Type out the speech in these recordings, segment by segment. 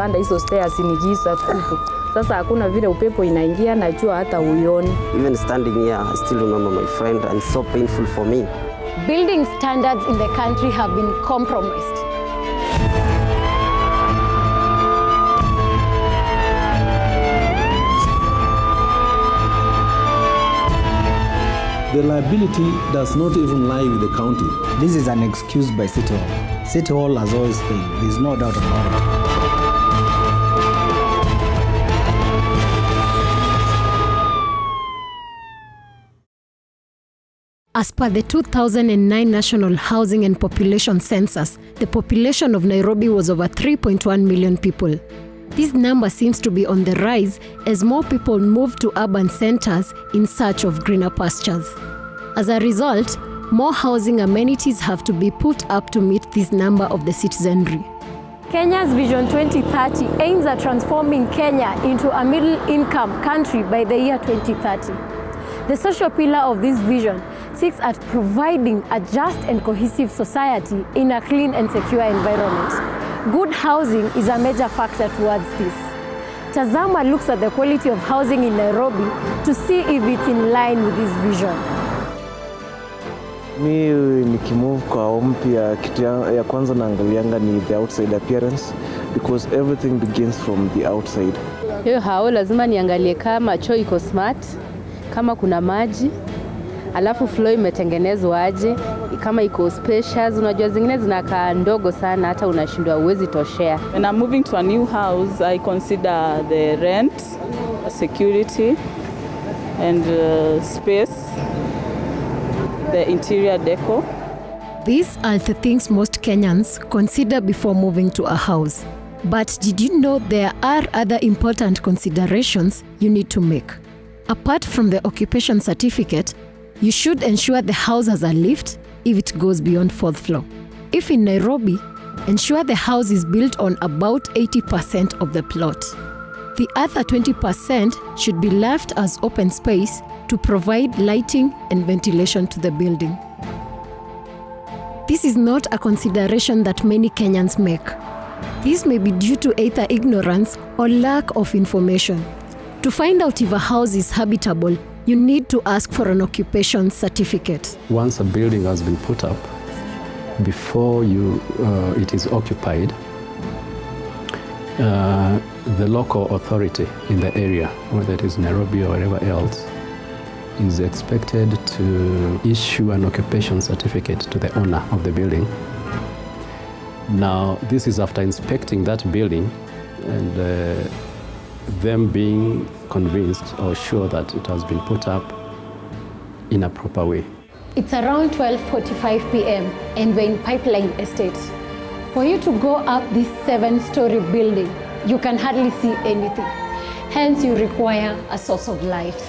nikipanda hizo stairs ni giza tupu. Sasa hakuna vile upepo inaingia na jua hata uioni. Even standing here, I still remember my friend, and it's so painful for me. Building standards in the country have been compromised. The liability does not even lie with the county. This is an excuse by City Hall. City Hall has always failed. There is no doubt about it. As per the 2009 National Housing and Population Census, the population of Nairobi was over 3.1 million people. This number seems to be on the rise as more people move to urban centers in search of greener pastures. As a result, more housing amenities have to be put up to meet this number of the citizenry. Kenya's Vision 2030 aims at transforming Kenya into a middle-income country by the year 2030. The social pillar of this vision seeks at providing a just and cohesive society in a clean and secure environment. Good housing is a major factor towards this. Tazama looks at the quality of housing in Nairobi to see if it's in line with this vision. Mi nikimove kwa mpya, kitu ya kwanza naangalianga ni the outside appearance, because everything begins from the outside. Hiyo hao lazima niangalie kama choo iko smart, kama kuna maji, alafu floor imetengenezwa aje, kama iko spacious. Unajua zingine zinakaa ndogo sana hata unashindwa uwezi toshea. When I'm moving to a new house, I consider the rent, security, and space, the interior decor. These are the things most Kenyans consider before moving to a house. But did you know there are other important considerations you need to make? Apart from the occupation certificate, you should ensure the house has a lift if it goes beyond 4th floor. If in Nairobi, ensure the house is built on about 80% of the plot. The other 20% should be left as open space to provide lighting and ventilation to the building. This is not a consideration that many Kenyans make. This may be due to either ignorance or lack of information. To find out if a house is habitable, you need to ask for an occupation certificate. Once a building has been put up, before it is occupied, the local authority in the area, whether it is Nairobi or wherever else, is expected to issue an occupation certificate to the owner of the building. Now, this is after inspecting that building and them being convinced or sure that it has been put up in a proper way. It's around 12:45 p.m. and we're in Pipeline Estate. For you to go up this 7-story building, you can hardly see anything. Hence, you require a source of light.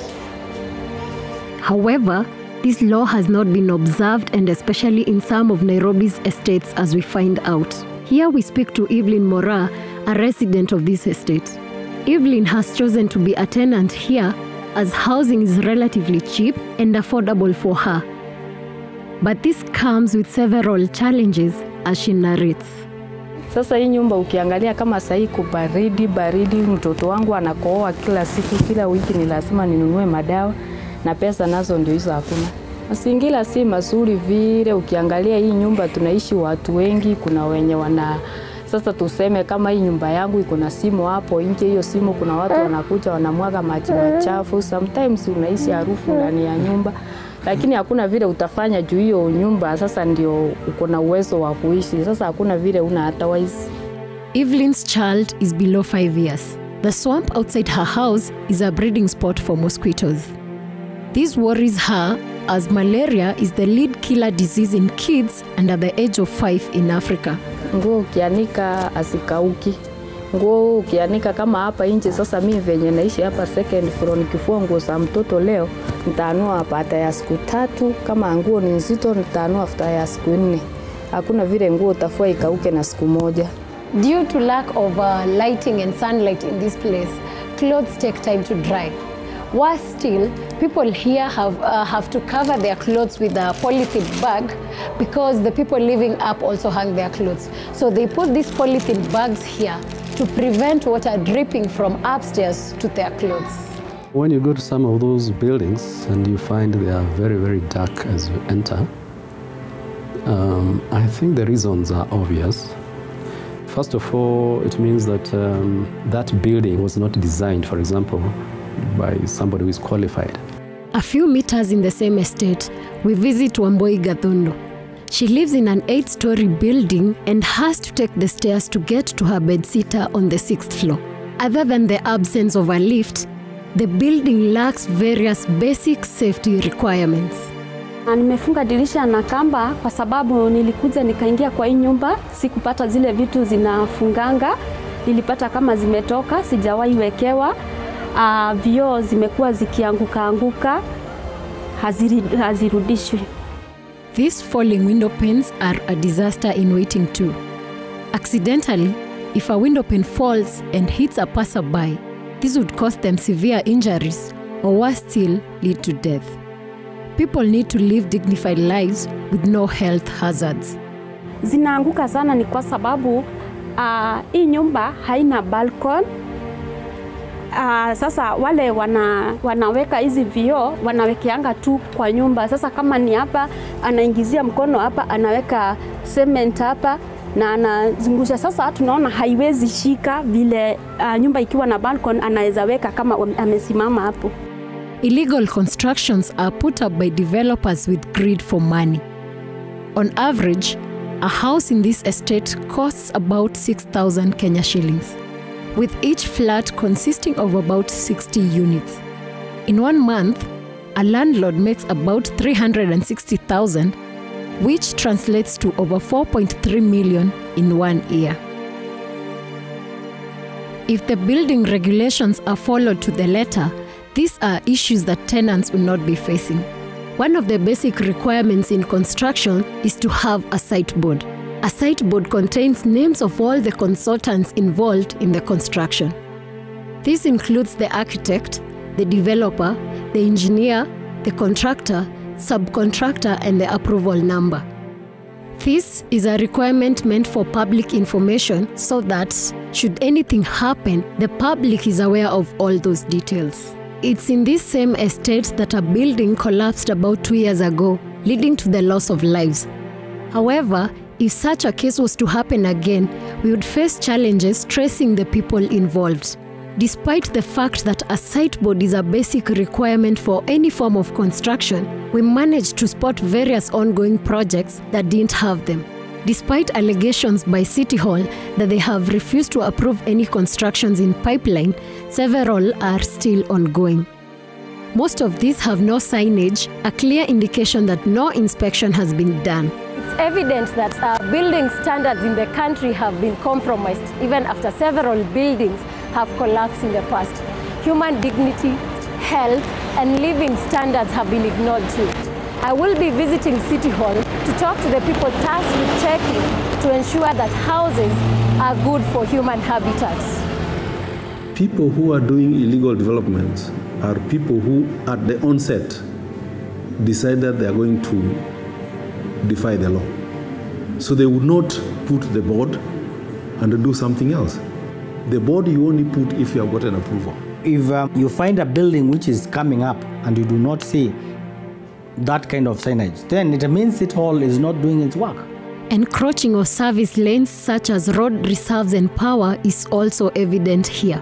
However, this law has not been observed, and especially in some of Nairobi's estates, as we find out. Here we speak to Evelyn Mora, a resident of this estate. Evelyn has chosen to be a tenant here as housing is relatively cheap and affordable for her. But this comes with several challenges, as she narrates. Sasa hii nyumba ukiangalia kama sasa iko baridi, mtoto wangu anakohoa kila siku, kila wiki ni lazima ninunue madawa na pesa nazo ndio hizo hakuna. Mazingira si mazuri vile, ukiangalia hii nyumba tunaishi watu wengi, kuna wenye sasa tuseme kama hii nyumba yangu iko na simu hapo nje, hiyo simu kuna watu wanakuja wanamwaga maji machafu, sometimes unahisi harufu ndani ya nyumba, lakini hakuna vile utafanya juu hiyo nyumba sasa ndio uko na uwezo wa kuishi. Sasa hakuna vile una otherwise. Evelyn's child is below 5 years. The swamp outside her house is a breeding spot for mosquitoes. This worries her as malaria is the lead killer disease in kids under the age of 5 in Africa. Nguo ukianika asikauki. Nguo ukianika kama hapa nje, sasa mimi venye naishi hapa second floor, nikifua nguo za mtoto leo nitaanua hapa ya siku 3, kama nguo ni nzito nitaanua after ya siku 4. Hakuna vile nguo utafua ikauke na siku moja. Due to lack of lighting and sunlight in this place, clothes take time to dry. Worse still, people here have to cover their clothes with a polythene bag because the people living up also hang their clothes. So they put these polythene bags here to prevent water dripping from upstairs to their clothes. When you go to some of those buildings and you find they are very, very dark as you enter, I think the reasons are obvious. First of all, it means that that building was not designed, for example, by somebody who is qualified. A few meters in the same estate, we visit Wamboi Gathundo. She lives in an 8-story building and has to take the stairs to get to her bedsitter on the 6th floor. Other than the absence of a lift, the building lacks various basic safety requirements. Nimefunga dirisha na kamba kwa sababu nilikuja nikaingia kwa hii nyumba, sikupata zile vitu zinafunganga, nilipata kama zimetoka, sijawahi wekewa, vioo zimekuwa zikianguka, hazirudishwi. These falling window panes are a disaster in waiting too. Accidentally, if a window pane falls and hits a passerby, this would cause them severe injuries or worse still, lead to death. People need to live dignified lives with no health hazards. Zinaanguka sana ni kwa sababu hii nyumba haina balcony. Sasa wale wanaweka hizi vioo, wanawekeanga tu kwa nyumba. Sasa kama ni hapa, anaingizia mkono hapa, anaweka cement hapa na anazungusha. Sasa tunaona haiwezi shika vile nyumba ikiwa na balcony anaweza weka kama amesimama hapo. Illegal constructions are put up by developers with greed for money. On average, a house in this estate costs about 6,000 Kenya shillings, with each flat consisting of about 60 units. In 1 month, a landlord makes about 360,000, which translates to over 4.3 million in 1 year. If the building regulations are followed to the letter, these are issues that tenants will not be facing. One of the basic requirements in construction is to have a site board. A site board contains names of all the consultants involved in the construction. This includes the architect, the developer, the engineer, the contractor, subcontractor, and the approval number. This is a requirement meant for public information so that, should anything happen, the public is aware of all those details. It's in this same estate that a building collapsed about 2 years ago, leading to the loss of lives. However, if such a case was to happen again, we would face challenges tracing the people involved. Despite the fact that a site board is a basic requirement for any form of construction, we managed to spot various ongoing projects that didn't have them. Despite allegations by City Hall that they have refused to approve any constructions in pipeline, several are still ongoing. Most of these have no signage, a clear indication that no inspection has been done. It's evident that building standards in the country have been compromised even after several buildings have collapsed in the past. Human dignity, health, and living standards have been ignored too. I will be visiting City Hall to talk to the people tasked with checking to ensure that houses are good for human habitats. People who are doing illegal development are people who, at the onset, decided they are going to defy the law. So they would not put the board and do something else. The board you only put if you have got an approval. If you find a building which is coming up and you do not see that kind of signage, then it means City Hall is not doing its work. Encroaching of service lanes such as road reserves and power is also evident here.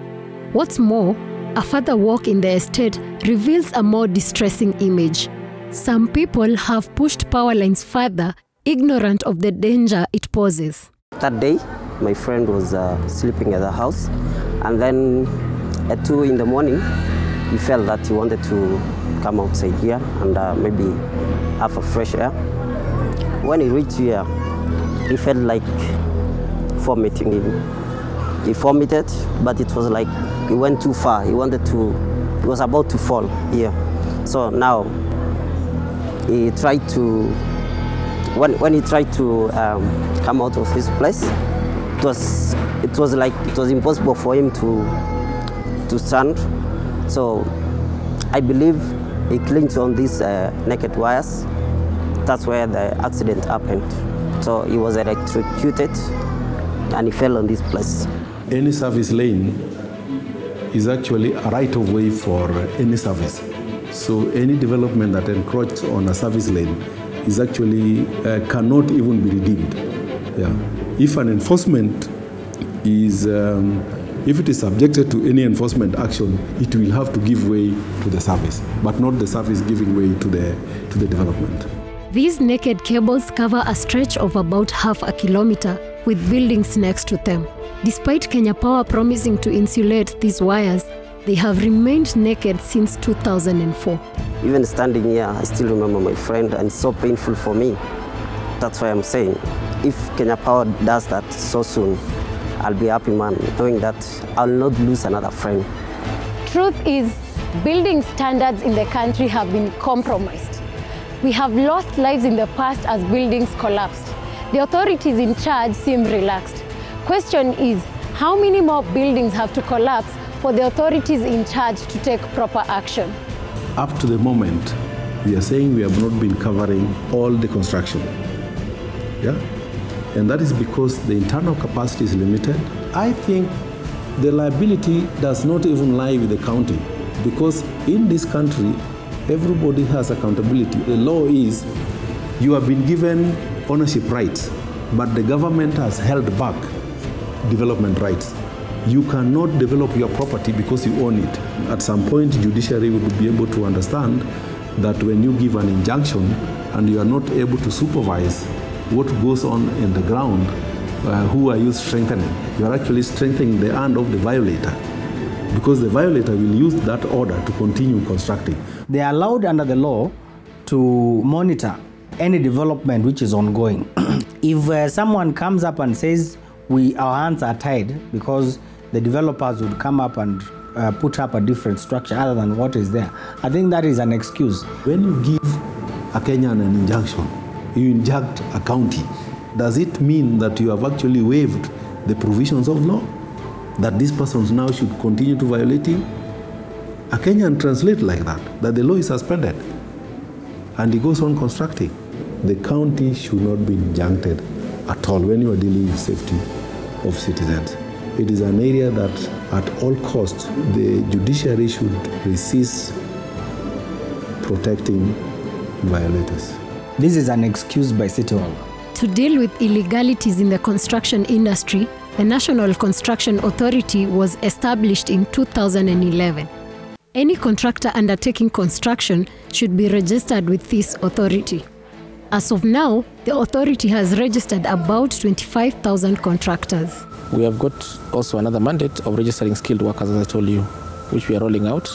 What's more, a further walk in the estate reveals a more distressing image. Some people have pushed power lines further, ignorant of the danger it poses. That day, my friend was sleeping at the house, and then at 2 in the morning, he felt that he wanted to come outside here and maybe have a fresh air. When he reached here, he felt like vomiting. He vomited, but it was like he went too far. He was about to fall here. So now, he tried to, when he tried to come out of his place, it was impossible for him to stand. So I believe he clinged on these naked wires. That's where the accident happened. So he was electrocuted and he fell on this place. any service lane is actually a right-of-way for any service. So any development that encroaches on a service lane is actually cannot even be redeemed. Yeah. If an enforcement is, if it is subjected to any enforcement action, it will have to give way to the service, but not the service giving way to the development. These naked cables cover a stretch of about half a kilometer with buildings next to them. Despite Kenya Power promising to insulate these wires, they have remained naked since 2004. Even standing here, I still remember my friend, and it's so painful for me. That's why I'm saying, if Kenya Power does that so soon, I'll be happy, man, knowing that I'll not lose another friend. Truth is, building standards in the country have been compromised. We have lost lives in the past as buildings collapsed. The authorities in charge seem relaxed. Question is, how many more buildings have to collapse for the authorities in charge to take proper action? Up to the moment, we are saying we have not been covering all the construction. Yeah? And that is because the internal capacity is limited. I think the liability does not even lie with the county, because in this country, everybody has accountability. The law is you have been given ownership rights, but the government has held back development rights. You cannot develop your property because you own it. At some point, judiciary would be able to understand that when you give an injunction and you are not able to supervise what goes on in the ground, who are you strengthening? You are actually strengthening the hand of the violator, because the violator will use that order to continue constructing. They are allowed under the law to monitor any development which is ongoing. If someone comes up and says, our hands are tied, because the developers would come up and put up a different structure other than what is there, I think that is an excuse. When you give a Kenyan an injunction, you injunct a county, does it mean that you have actually waived the provisions of law? That these persons now should continue to violate it? A Kenyan translates like that the law is suspended, and he goes on constructing. The county should not be injuncted at all when you are dealing with safety of citizens. It is an area that at all costs the judiciary should resist protecting violators. This is an excuse by City Hall. To deal with illegalities in the construction industry, the National Construction Authority was established in 2011. Any contractor undertaking construction should be registered with this authority. As of now, the authority has registered about 25,000 contractors. We have got also another mandate of registering skilled workers, as I told you, which we are rolling out,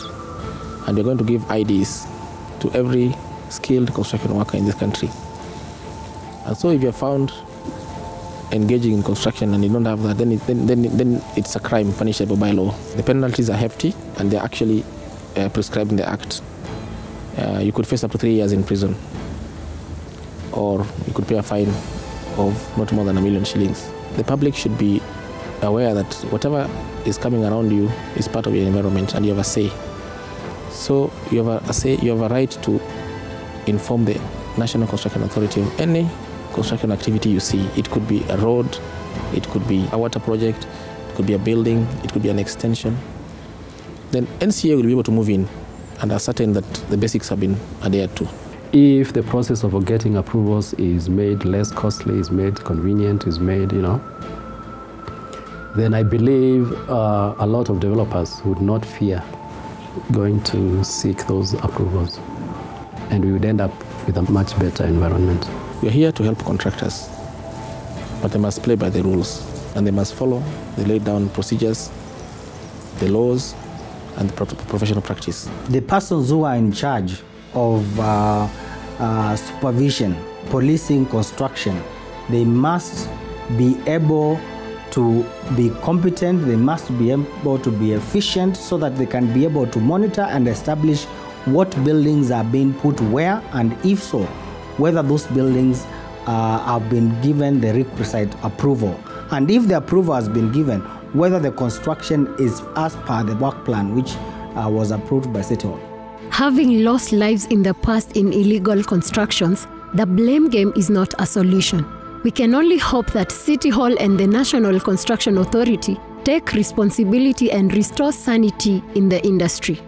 and we're going to give IDs to every skilled construction worker in this country. And so if you're found engaging in construction and you don't have that, then it's a crime punishable by law. The penalties are hefty, and they're actually prescribed in the Act. You could face up to 3 years in prison, or you could pay a fine of not more than 1 million shillings. The public should be aware that whatever is coming around you is part of your environment, and you have a say. So you have a say, you have a right to inform the National Construction Authority of any construction activity you see. It could be a road, it could be a water project, it could be a building, it could be an extension. Then NCA will be able to move in and ascertain that the basics have been adhered to. If the process of getting approvals is made less costly, is made convenient, is made, then I believe a lot of developers would not fear going to seek those approvals, and we would end up with a much better environment. We are here to help contractors, but they must play by the rules, and they must follow the laid down procedures, the laws, and the professional practice. The persons who are in charge of supervision, policing construction, they must be able to be competent, they must be able to be efficient, so that they can be able to monitor and establish what buildings are being put where, and if so, whether those buildings have been given the requisite approval. And if the approval has been given, whether the construction is as per the work plan which was approved by City Hall. Having lost lives in the past in illegal constructions, the blame game is not a solution. We can only hope that City Hall and the National Construction Authority take responsibility and restore sanity in the industry.